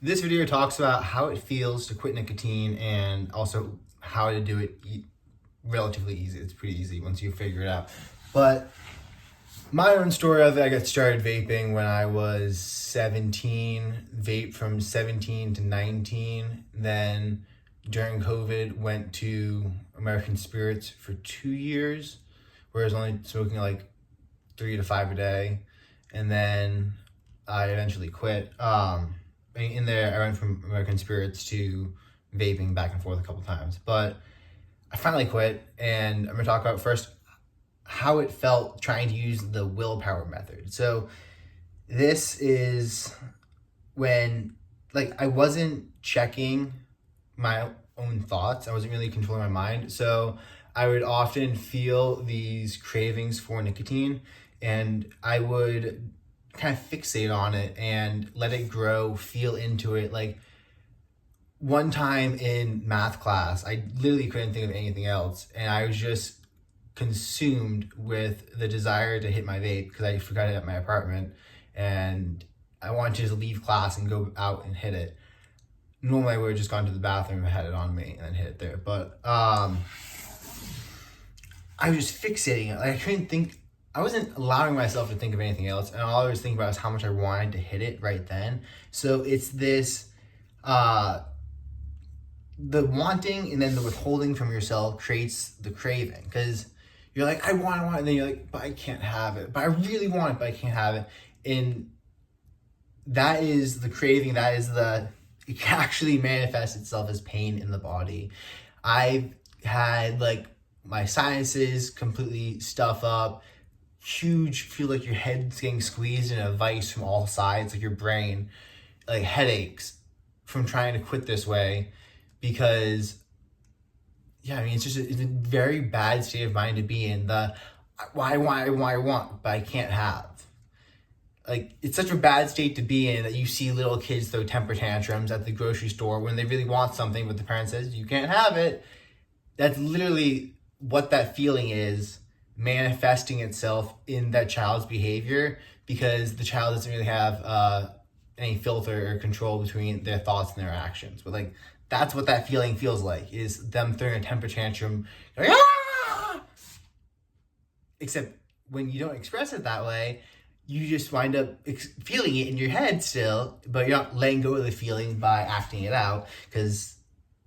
This video talks about how it feels to quit nicotine and also how to do it relatively easy. It's pretty easy once you figure it out. But my own story of it, I got started vaping when I was 17, vaped from 17 to 19. Then during COVID, went to American Spirits for 2 years, where I was only smoking like 3 to 5 a day. And then I eventually quit. In there, I went from American Spirits to vaping back and forth a couple times. But I finally quit, and I'm going to talk about first how it felt trying to use the willpower method. So this is when, I wasn't checking my own thoughts. I wasn't really controlling my mind. So I would often feel these cravings for nicotine, and I would kind of fixate on it and let it grow, feel into it. Like one time in math class, I literally couldn't think of anything else, and I was just consumed with the desire to hit my vape because I forgot it at my apartment, and I wanted to just leave class and go out and hit it. Normally I would have just gone to the bathroom and had it on me and then hit it there, but I was just fixating it. I couldn't think. I wasn't allowing myself to think of anything else, and all I was thinking about was how much I wanted to hit it right then. So it's this, the wanting and then the withholding from yourself creates the craving, because you're like, I want it, and then you're like, but I can't have it. But I really want it, but I can't have it. And that is the craving. That is it can actually manifest itself as pain in the body. I've had my sinuses completely stuff up, feel like your head's getting squeezed in a vice from all sides, like your brain, headaches from trying to quit this way, because it's a very bad state of mind to be in. Why want, but I can't have. It's such a bad state to be in that you see little kids throw temper tantrums at the grocery store when they really want something, but the parent says, you can't have it. That's literally what that feeling is, manifesting itself in that child's behavior, because the child doesn't really have any filter or control between their thoughts and their actions. But that's what that feeling feels like, is them throwing a temper tantrum, ah! Except when you don't express it that way, you just wind up feeling it in your head still, but you're not letting go of the feeling by acting it out, because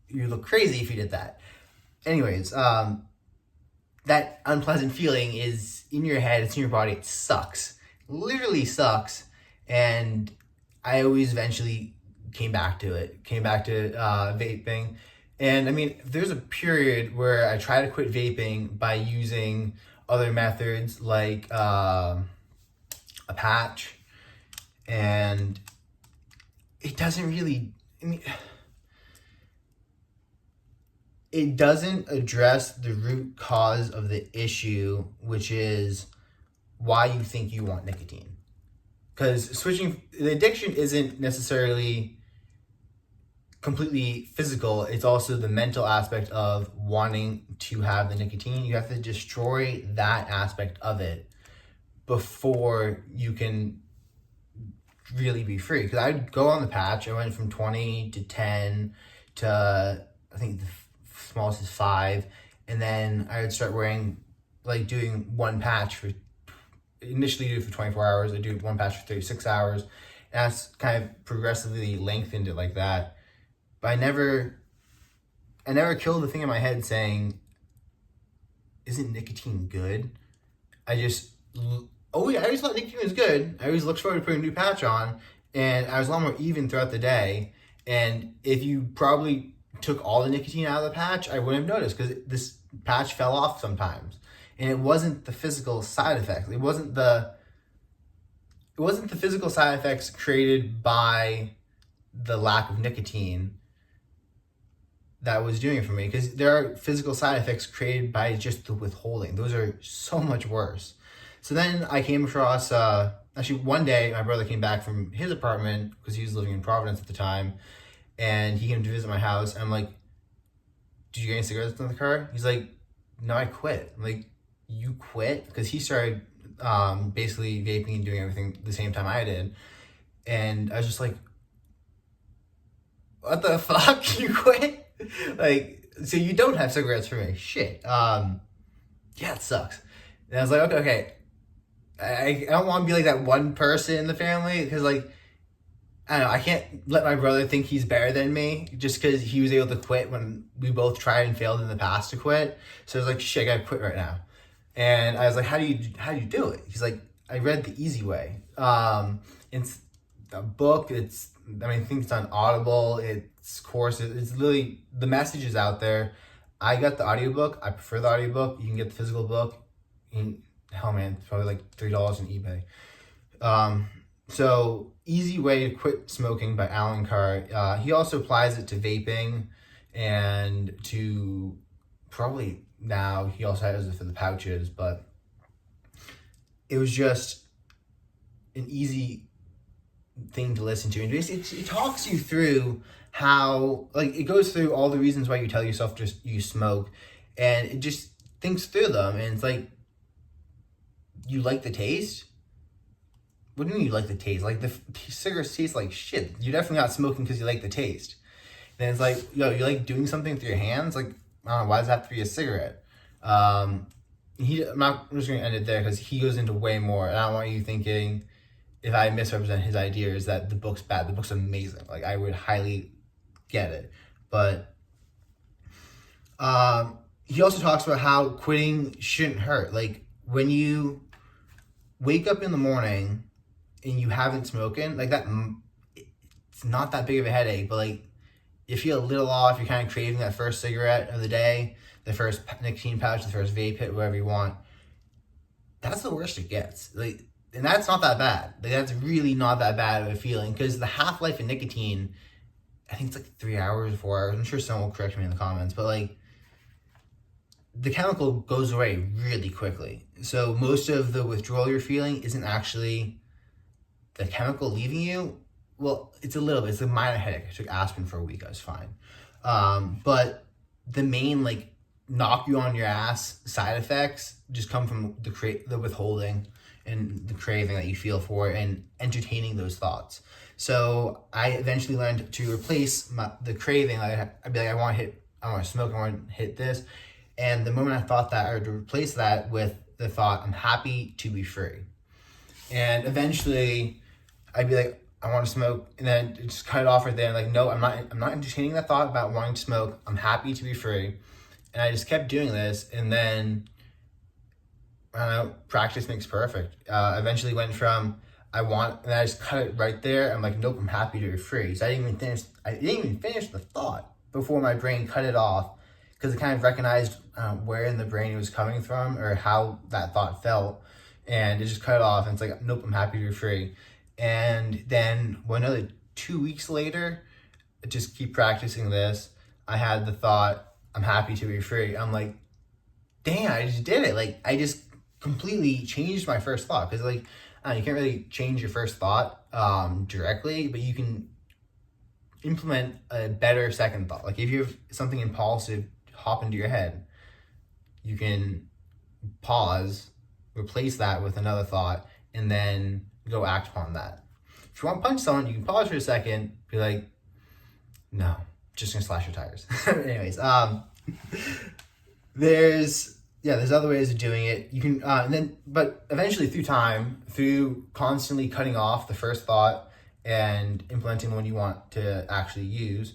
you look crazy if you did that. Anyways, that unpleasant feeling is in your head, it's in your body, it sucks. Literally sucks. And I always eventually came back to vaping. And there's a period where I tried to quit vaping by using other methods like a patch, and it doesn't really, it doesn't address the root cause of the issue, which is why you think you want nicotine. Because the addiction isn't necessarily completely physical. It's also the mental aspect of wanting to have the nicotine. You have to destroy that aspect of it before you can really be free. Because I'd go on the patch. I went from 20 to 10 to, I think the smallest is 5, and then I would start wearing, doing one patch for, initially do it for 24 hours, I do one patch for 36 hours, and that's kind of progressively lengthened it like that. But I never killed the thing in my head saying, isn't nicotine good? I always thought nicotine was good. I always looked forward to putting a new patch on, and I was a lot more even throughout the day. And if you probably took all the nicotine out of the patch, I wouldn't have noticed, because this patch fell off sometimes. And it wasn't the physical side effects. It wasn't the physical side effects created by the lack of nicotine that was doing it for me, because there are physical side effects created by just the withholding. Those are so much worse. So then I came across, actually one day my brother came back from his apartment, because he was living in Providence at the time, and he came to visit my house, and I'm like, did you get any cigarettes in the car? He's like, no, I quit. I'm like, you quit? Because he started basically vaping and doing everything the same time I did. And I was just like, what the fuck? You quit? Like, so you don't have cigarettes for me? Shit. Yeah, it sucks. And I was like, okay. I don't want to be like that one person in the family because, like, I don't know, I can't let my brother think he's better than me just because he was able to quit when we both tried and failed in the past to quit. So I was like, shit, I gotta quit right now. And I was like, how do you do it? He's like, I read The Easy Way. It's a book. I think it's on Audible. It's courses. It's literally, the message is out there. I got the audiobook. I prefer the audiobook. You can get the physical book. Hell, man, it's probably like $3 on eBay. So Easy Way to Quit Smoking by Alan Carr. He also applies it to vaping and to probably now he also has it for the pouches, but it was just an easy thing to listen to. And it talks you through how, like, it goes through all the reasons why you tell yourself just you smoke, and it just thinks through them. And it's like, you like the taste? What do you mean you like the taste? Like, the cigarettes taste like shit. You're definitely not smoking because you like the taste. Then it's like, yo, you like doing something with your hands? Like, I don't know, why does it have to be a cigarette? I'm just going to end it there because he goes into way more. And I don't want you thinking, if I misrepresent his ideas, that the book's bad. The book's amazing. Like, I would highly get it. But he also talks about how quitting shouldn't hurt. Like, when you wake up in the morning and you haven't smoking, like, that, it's not that big of a headache, but, like, you feel a little off, you're kind of craving that first cigarette of the day, the first nicotine pouch, the first vape hit, whatever you want. That's the worst it gets. Like, and that's not that bad. Like, that's really not that bad of a feeling, because the half-life of nicotine, I think it's like 3 hours, 4 hours. I'm sure someone will correct me in the comments, but, like, the chemical goes away really quickly. So most of the withdrawal you're feeling isn't actually the chemical leaving you. Well, it's a little bit. It's a minor headache. I took aspirin for a week. I was fine. But the main, like, knock you on your ass side effects just come from the withholding and the craving that you feel for it and entertaining those thoughts. So I eventually learned to replace the craving. I'd be like, I want to smoke, I want to hit this. And the moment I thought that, I would replace that with the thought, I'm happy to be free. And eventually I'd be like, I want to smoke, and then just cut it off right there. Like, no, I'm not entertaining that thought about wanting to smoke. I'm happy to be free. And I just kept doing this, and then, I don't know, practice makes perfect. Eventually went from, and I just cut it right there. I'm like, nope, I'm happy to be free. So I didn't even finish the thought before my brain cut it off, because it kind of recognized where in the brain it was coming from or how that thought felt, and it just cut it off. And it's like, nope, I'm happy to be free. And then another 2 weeks later, just keep practicing this, I had the thought, I'm happy to be free. I'm like, dang, I just did it. Like, I just completely changed my first thought. Because, like, you can't really change your first thought directly, but you can implement a better second thought. Like, if you have something impulsive hop into your head, you can pause, replace that with another thought, and then go act upon that. If you want to punch someone, you can pause for a second, be like, no, just gonna slash your tires. Anyways, there's other ways of doing it. You can, but eventually through constantly cutting off the first thought and implementing the one you want to actually use.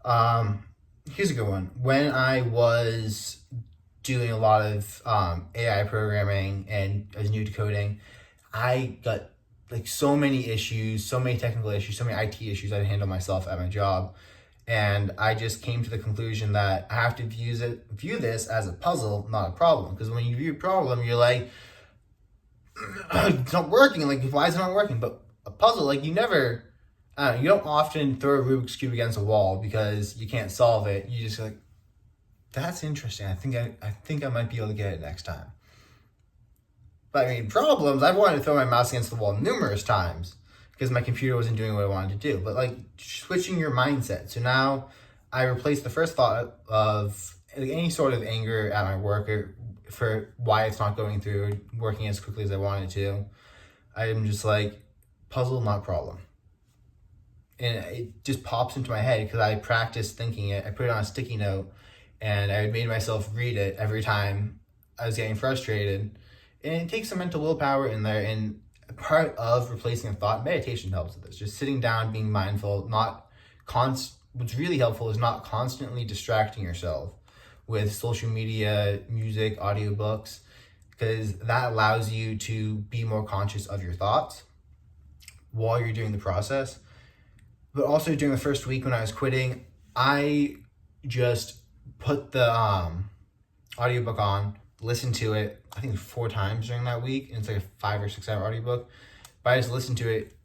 Here's a good one. When I was doing a lot of AI programming and I was new to coding, I got like so many issues, so many technical issues, so many IT issues I had to handle myself at my job. And I just came to the conclusion that I have to view this as a puzzle, not a problem. Because when you view a problem, you're like, it's not working. Like, why is it not working? But a puzzle, like, you don't often throw a Rubik's Cube against a wall because you can't solve it. You just like, that's interesting. I think I might be able to get it next time. But I mean, problems, I've wanted to throw my mouse against the wall numerous times because my computer wasn't doing what I wanted to do. But, like, switching your mindset. So now I replaced the first thought of any sort of anger at my work or for why it's not going through or working as quickly as I wanted to. I'm just like, puzzle, not problem. and it just pops into my head because I practiced thinking it. I put it on a sticky note, and I made myself read it every time I was getting frustrated. And it takes some mental willpower in there. And part of replacing a thought, meditation helps with this. Just sitting down, being mindful, what's really helpful is not constantly distracting yourself with social media, music, audiobooks, because that allows you to be more conscious of your thoughts while you're doing the process. But also during the first week when I was quitting, I just put the audiobook on, listened to it, I think 4 times during that week. And it's like a 5 or 6 hour audiobook. But I just listened to it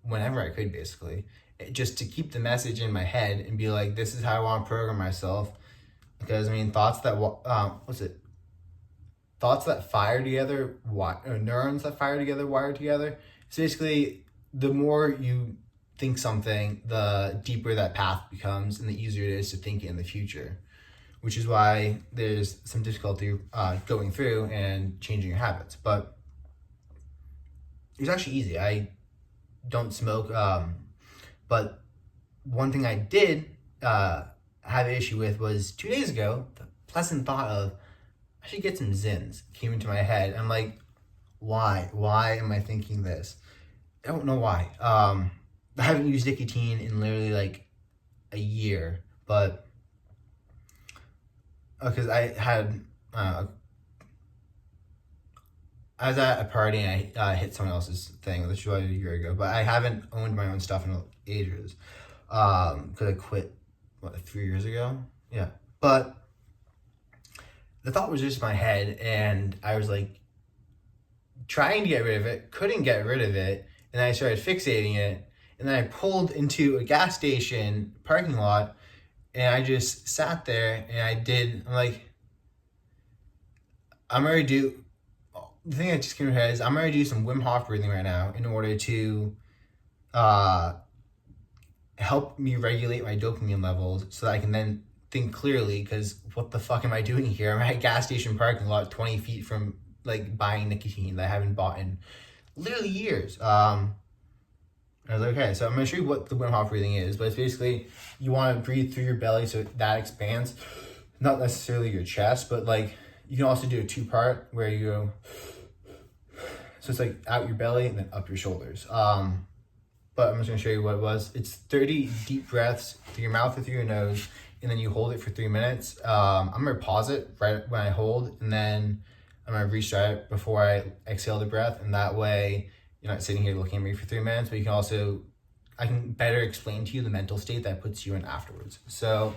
whenever I could, basically, just to keep the message in my head and be like, this is how I want to program myself. Because I mean, thoughts that fire together, neurons that fire together, wire together. So basically, the more you think something, the deeper that path becomes and the easier it is to think it in the future, which is why there's some difficulty going through and changing your habits. But it was actually easy. I don't smoke, but one thing I did have an issue with was 2 days ago, the pleasant thought of I should get some Zins came into my head. I'm like, why am I thinking this? I don't know why. I haven't used nicotine in literally like a year, but because I was at a party and I hit someone else's thing, which was a year ago, but I haven't owned my own stuff in ages, because I quit, 3 years ago? Yeah. But the thought was just in my head, and I was like trying to get rid of it, couldn't get rid of it, and I started fixating it, and then I pulled into a gas station parking lot, and I just sat there, and the thing that just came to my head is I'm going to do some Wim Hof breathing right now in order to help me regulate my dopamine levels so that I can then think clearly, because what the fuck am I doing here? I'm at a gas station parking lot 20 feet from like buying nicotine that I haven't bought in literally years. I was like, okay, so I'm going to show you what the Wim Hof breathing is, but it's basically you want to breathe through your belly so that expands, not necessarily your chest, but like you can also do a 2-part where you go, so it's like out your belly and then up your shoulders. But I'm just going to show you what it was. It's 30 deep breaths through your mouth or through your nose, and then you hold it for 3 minutes. I'm going to pause it right when I hold, and then I'm going to restart it before I exhale the breath, and that way you're not sitting here looking at me for 3 minutes, but I can better explain to you the mental state that puts you in afterwards. So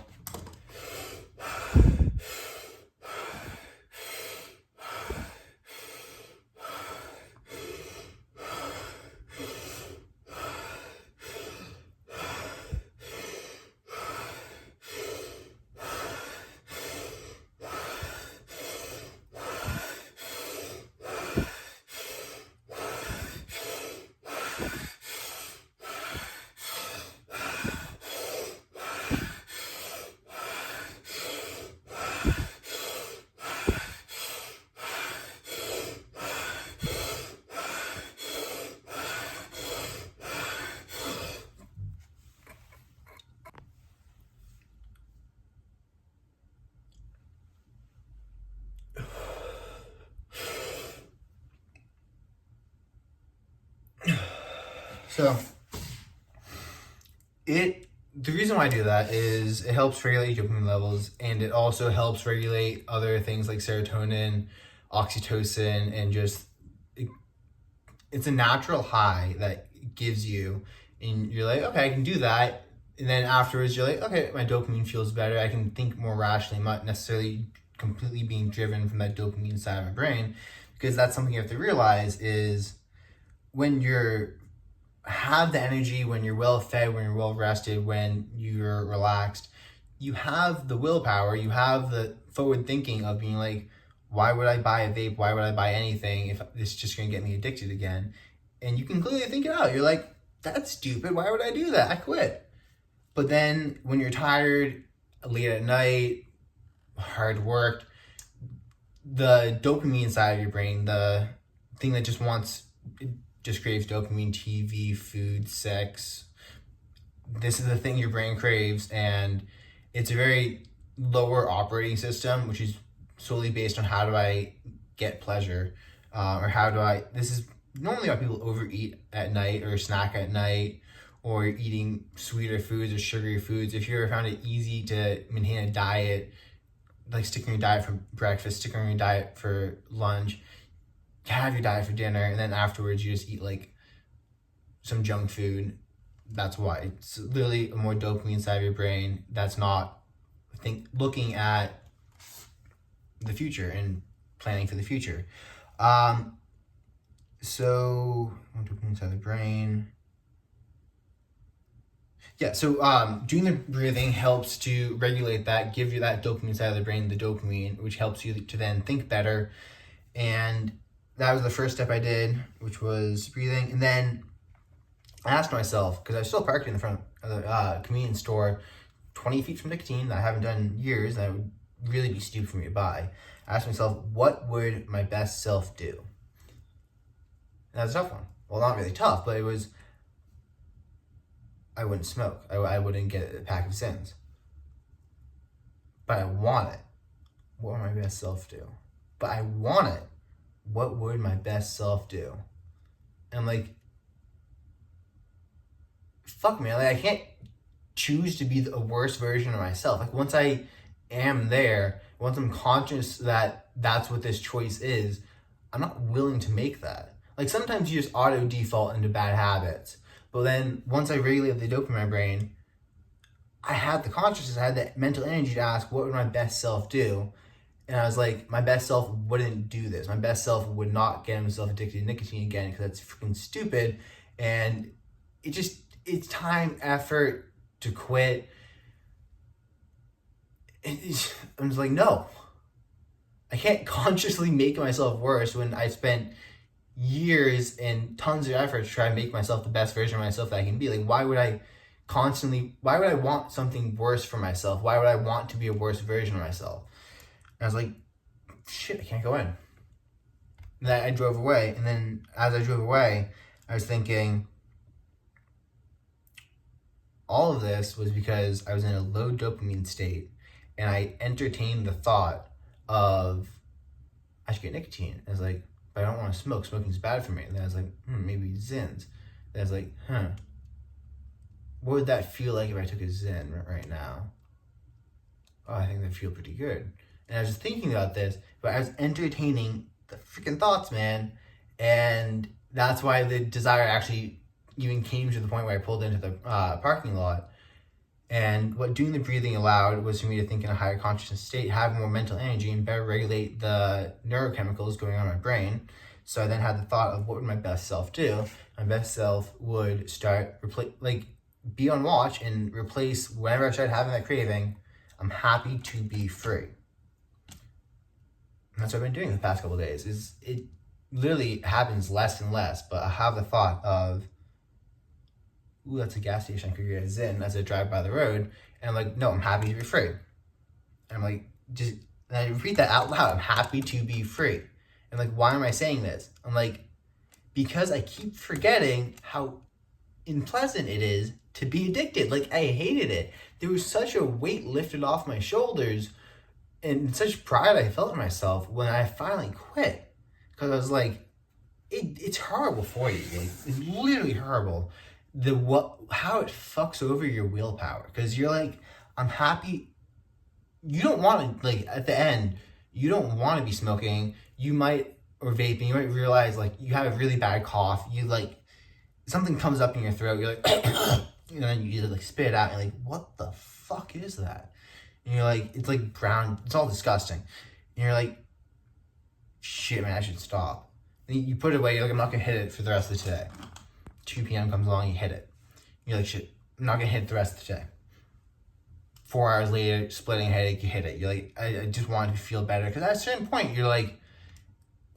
the reason why I do that is it helps regulate dopamine levels, and it also helps regulate other things like serotonin, oxytocin, and it's a natural high that it gives you, and you're like, okay, I can do that. And then afterwards you're like, okay, my dopamine feels better. I can think more rationally. I'm not necessarily completely being driven from that dopamine side of my brain, because that's something you have to realize is when have the energy, when you're well fed, when you're well rested, when you're relaxed, you have the willpower, you have the forward thinking of being like, why would I buy a vape? Why would I buy anything if it's just going to get me addicted again? And you can clearly think it out. You're like, that's stupid. Why would I do that? I quit. But then when you're tired, late at night, hard work, the dopamine side of your brain, the thing that just craves dopamine, TV, food, sex, this is the thing your brain craves, and it's a very lower operating system, which is solely based on how do I get pleasure, or how do I, this is normally why people overeat at night or snack at night, or eating sweeter foods or sugary foods. If you ever found it easy to maintain a diet, like sticking your diet for breakfast, sticking on your diet for lunch, have your diet for dinner, and then afterwards you just eat like some junk food. That's why. It's literally a more dopamine side of your brain that's not, I think, looking at the future and planning for the future. So more dopamine side of the brain. Yeah, so doing the breathing helps to regulate that, give you that dopamine side of the brain, the dopamine, which helps you to then think better. And that was the first step I did, which was breathing. And then I asked myself, because I was still parked in the front of the convenience store, 20 feet from Nicotine, that I haven't done in years, that would really be stupid for me to buy. I asked myself, what would my best self do? And that was a tough one. Well, not really tough, but it was, I wouldn't smoke. I wouldn't get a pack of Zins. But I want it. What would my best self do? But I want it. What would my best self do? And I'm like, fuck man, like I can't choose to be a worse version of myself. Like once I am there, once I'm conscious that that's what this choice is, I'm not willing to make that. Like sometimes you just auto default into bad habits. But then once I regulate the dopamine in my brain, I had the consciousness, I had the mental energy to ask, what would my best self do? And I was like, my best self wouldn't do this. My best self would not get himself addicted to nicotine again, because that's freaking stupid. And it's time, effort to quit. I'm just like, no. I can't consciously make myself worse when I spent years and tons of effort to try and make myself the best version of myself that I can be. Like, why would I want something worse for myself? Why would I want to be a worse version of myself? And I was like, shit, I can't go in. And then I drove away. And then as I drove away, I was thinking, all of this was because I was in a low dopamine state, and I entertained the thought of, I should get nicotine. I was like, but I don't want to smoke. Smoking's bad for me. And then I was like, maybe Zins. Then I was like, what would that feel like if I took a Zin right now? Oh, I think that'd feel pretty good. And I was just thinking about this, but I was entertaining the freaking thoughts, man. And that's why the desire actually even came to the point where I pulled into the parking lot. And what doing the breathing allowed was for me to think in a higher consciousness state, have more mental energy, and better regulate the neurochemicals going on in my brain. So I then had the thought of, what would my best self do? My best self would start be on watch and replace whenever I start having that craving. I'm happy to be free. And that's what I've been doing the past couple of days. It literally happens less and less, but I have the thought of, ooh, that's a gas station, I could get a Zin as I drive by the road. And I'm like, no, I'm happy to be free. And I'm like, and I repeat that out loud, I'm happy to be free. And like, why am I saying this? I'm like, because I keep forgetting how unpleasant it is to be addicted. Like, I hated it. There was such a weight lifted off my shoulders and such pride I felt in myself when I finally quit. Because I was like, it's horrible for you. Like, it's literally horrible. How it fucks over your willpower. Because you're like, I'm happy. You don't want to, like, at the end, you don't want to be smoking. You might, or vaping, you might realize, like, you have a really bad cough. You, like, something comes up in your throat. You're like, and then you like spit it out. And you're like, what the fuck is that? And you're like, it's like brown. It's all disgusting. And you're like, shit, man, I should stop. And you put it away. You're like, I'm not going to hit it for the rest of the day. 2 p.m. comes along, you hit it. You're like, shit, I'm not going to hit it the rest of the day. 4 hours later, splitting headache, you hit it. You're like, I just wanted to feel better. Because at a certain point, you're like,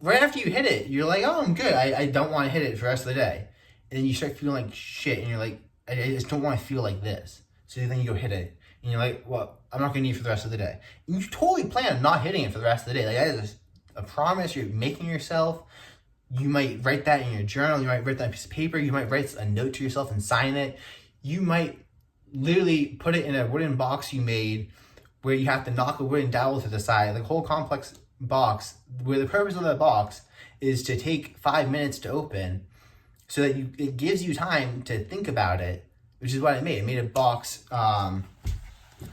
right after you hit it, you're like, oh, I'm good. I don't want to hit it for the rest of the day. And then you start feeling like shit, and you're like, I just don't want to feel like this. So then you go hit it, and you're like, well, I'm not going to need it for the rest of the day. And you totally plan on not hitting it for the rest of the day. Like, that is a promise you're making yourself. You might write that in your journal. You might write that on a piece of paper. You might write a note to yourself and sign it. You might literally put it in a wooden box you made where you have to knock a wooden dowel to the side, like a whole complex box, where the purpose of that box is to take 5 minutes to open, so that it gives you time to think about it, which is what I made. I made a box, kind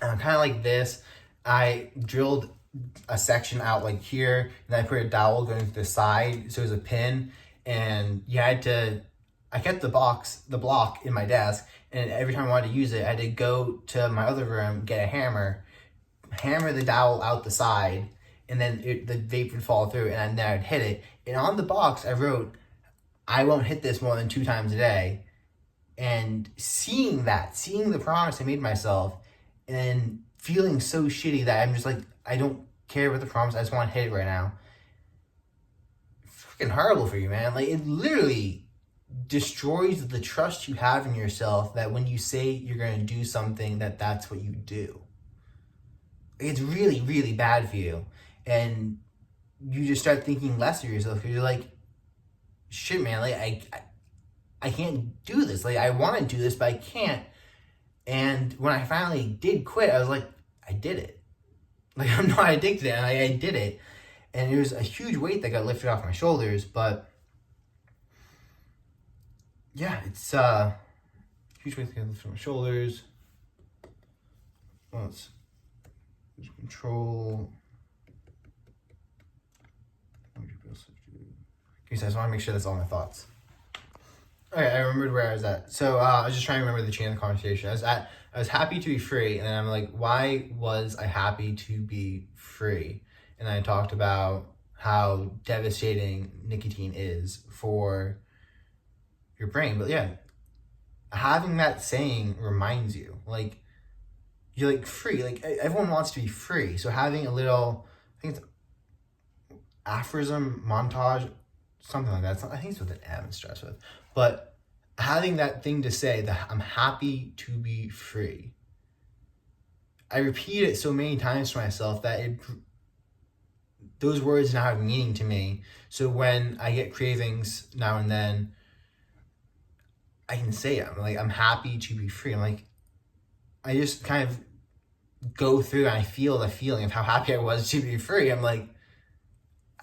of like this. I drilled a section out like here, and then I put a dowel going to the side, so it was a pin, and I kept the block in my desk, and every time I wanted to use it, I had to go to my other room, get a hammer the dowel out the side, and then the vape would fall through, and then I'd hit it. And on the box, I wrote, I won't hit this more than 2 times a day. And seeing the promise I made myself, and feeling so shitty that I'm just like, I don't care about the promise, I just want to hit it right now. Freaking horrible for you, man. Like, it literally destroys the trust you have in yourself, that when you say you're going to do something, that's what you do. It's really, really bad for you. And you just start thinking less of yourself, because you're like, shit, man, like, I can't do this. Like, I want to do this, but I can't. And when I finally did quit, I was like, I did it. Like, I'm not addicted, and I did it. And it was a huge weight that got lifted off my shoulders. But yeah, it's huge weight that got lifted off my shoulders. Well, it's control. Okay, so I just want to make sure that's all my thoughts. Okay, I remembered where I was at. So I was just trying to remember the chain of the conversation. I was happy to be free, and then I'm like, why was I happy to be free? And I talked about how devastating nicotine is for your brain. But yeah, having that saying reminds you, like, you're like free. Like, everyone wants to be free. So having a little, I think it's aphorism, montage, something like that. I think it's with an M, stressed with. But having that thing to say, that I'm happy to be free. I repeat it so many times to myself that those words now have meaning to me. So when I get cravings now and then, I can say it. I'm like, I'm happy to be free. I'm like, I just kind of go through and I feel the feeling of how happy I was to be free. I'm like,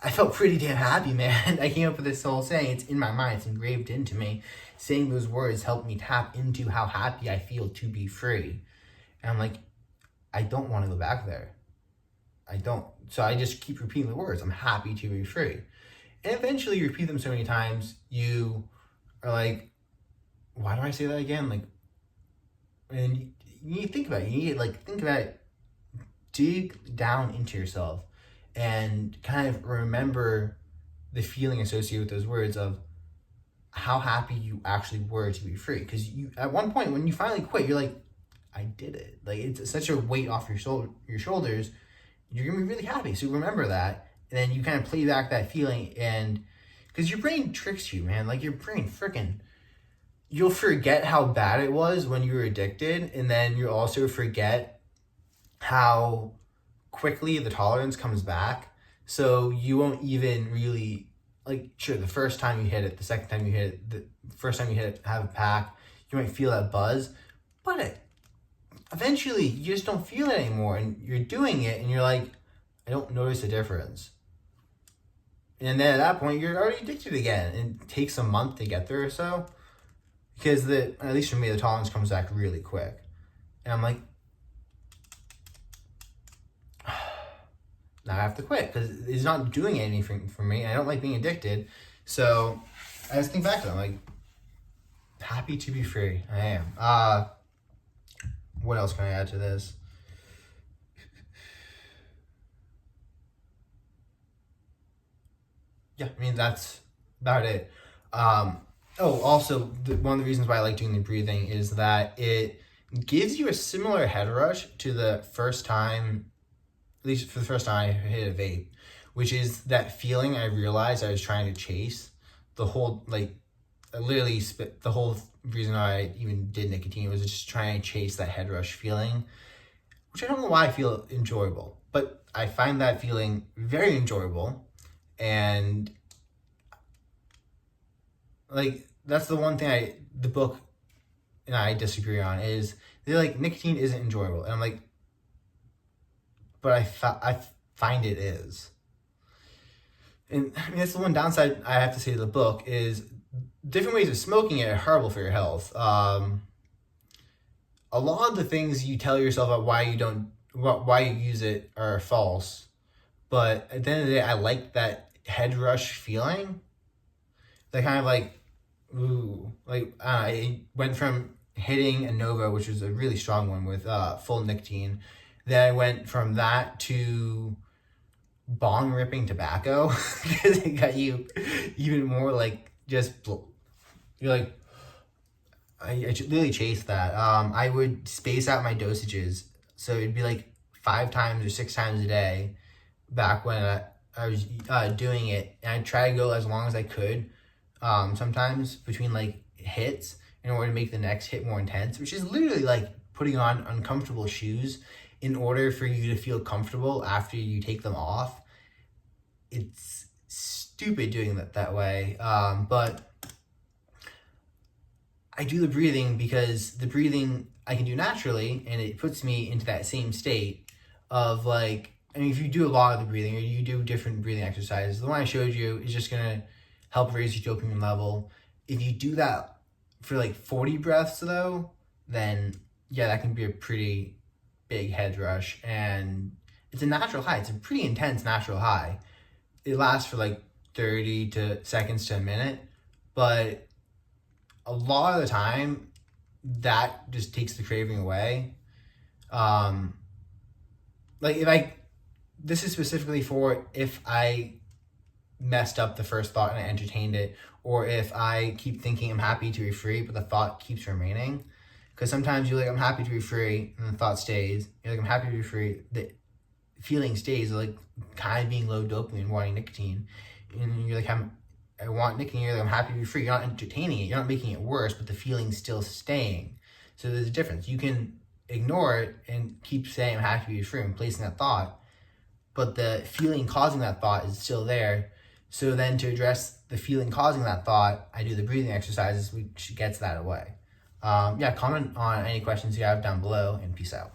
I felt pretty damn happy, man. I came up with this whole saying. It's in my mind. It's engraved into me. Saying those words helped me tap into how happy I feel to be free. And I'm like, I don't want to go back there. I don't. So I just keep repeating the words. I'm happy to be free. And eventually you repeat them so many times, you are like, why do I say that again? Like, and you need to think about it. You need to think about it, dig down into yourself, and kind of remember the feeling associated with those words of how happy you actually were to be free. Because you, at one point when you finally quit, you're like, I did it. Like, it's such a weight off your shoulders. You're gonna be really happy. So remember that, and then you kind of play back that feeling, and because your brain tricks you, man. Like, your brain you'll forget how bad it was when you were addicted, and then you'll also forget how quickly the tolerance comes back. So you won't even really, like, sure, the first time you hit it, the second time you hit it, the first time you hit it, have a pack, you might feel that buzz, but eventually you just don't feel it anymore, and you're doing it, and you're like, I don't notice a difference. And then at that point, you're already addicted again, and it takes a month to get there or so, because at least for me, the tolerance comes back really quick. And I'm like, now I have to quit, because it's not doing anything for me. I don't like being addicted. So I just think back to it. I'm like, happy to be free. I am. What else can I add to this? Yeah, I mean, that's about it. Also, one of the reasons why I like doing the breathing is that it gives you a similar head rush to the first time, at least for the first time I hit a vape, which is that feeling I realized I was trying to chase. The whole, I literally the whole reason I even did nicotine was just trying to chase that head rush feeling, which I don't know why I feel enjoyable, but I find that feeling very enjoyable. And that's the one thing the book and I disagree on is they're like, nicotine isn't enjoyable. And I'm like, but I find it is. And I mean, that's the one downside I have to say to the book is different ways of smoking it are horrible for your health. A lot of the things you tell yourself about why you use it are false. But at the end of the day, I like that head rush feeling. That kind of like, ooh, like I went from hitting a Nova, which was a really strong one with full nicotine. Then I went from that to bong ripping tobacco because it got you even more like just you're like I really chased that. I would space out my dosages, so it'd be like 5 times or 6 times a day back when I was doing it, and I'd try to go as long as I could. Sometimes between like hits in order to make the next hit more intense, which is literally like putting on uncomfortable shoes in order for you to feel comfortable after you take them off. It's stupid doing that way, but I do the breathing because the breathing I can do naturally, and it puts me into that same state of like, I mean, if you do a lot of the breathing or you do different breathing exercises, the one I showed you is just gonna help raise your dopamine level. If you do that for like 40 breaths though, then yeah, that can be a pretty big head rush, and it's a natural high. It's a pretty intense natural high. It lasts for like 30 seconds to a minute, but a lot of the time that just takes the craving away. Like this is specifically for if I messed up the first thought and I entertained it, or if I keep thinking I'm happy to be free, but the thought keeps remaining. Because sometimes you're like, I'm happy to be free, and the thought stays. You're like, I'm happy to be free. The feeling stays, like kind of being low dopamine, wanting nicotine. And you're like, I want nicotine. You're like, I'm happy to be free. You're not entertaining it. You're not making it worse, but the feeling's still staying. So there's a difference. You can ignore it and keep saying, I'm happy to be free, and placing that thought. But the feeling causing that thought is still there. So then to address the feeling causing that thought, I do the breathing exercises, which gets that away. Yeah, comment on any questions you have down below, and peace out.